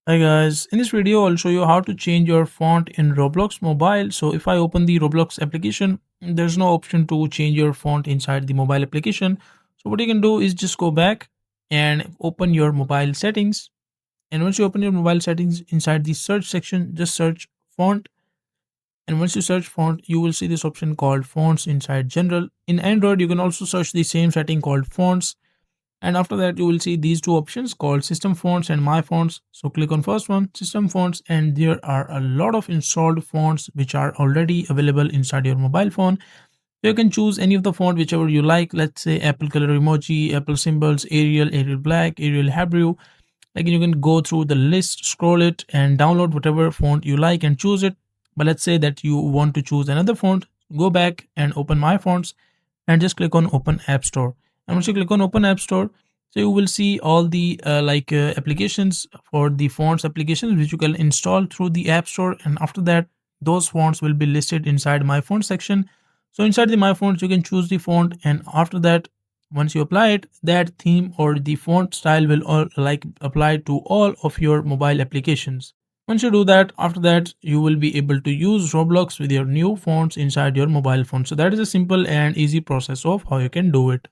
Hi guys, in this video I'll show you how to change your font in Roblox mobile. So if I open the Roblox application, there's no option to change your font inside the mobile application. So what you can do is just go back and open your mobile settings. And once you open your mobile settings, inside the search section, just search font. And once you search font, you will see this option called fonts inside general. In Android, you can also search the same setting called fonts, and after that you will see these two options called system fonts and my fonts. So click on first one, system fonts, and there are a lot of installed fonts which are already available inside your mobile phone. So you can choose any of the font whichever you like. Let's say Apple color emoji, Apple symbols, Arial black, Arial Hebrew. Like, you can go through the list, scroll it, and download whatever font you like and choose it. But let's say that you want to choose another font, go back and open my fonts and just click on open app store. And once you click on open app store, so you will see all the applications for the fonts applications which you can install through the app store. And after that, those fonts will be listed inside my font section. So inside the my fonts, you can choose the font, and after that, once you apply it, that theme or the font style will all apply to all of your mobile applications. Once you do that, after that, you will be able to use Roblox with your new fonts inside your mobile phone. So that is a simple and easy process of how you can do it.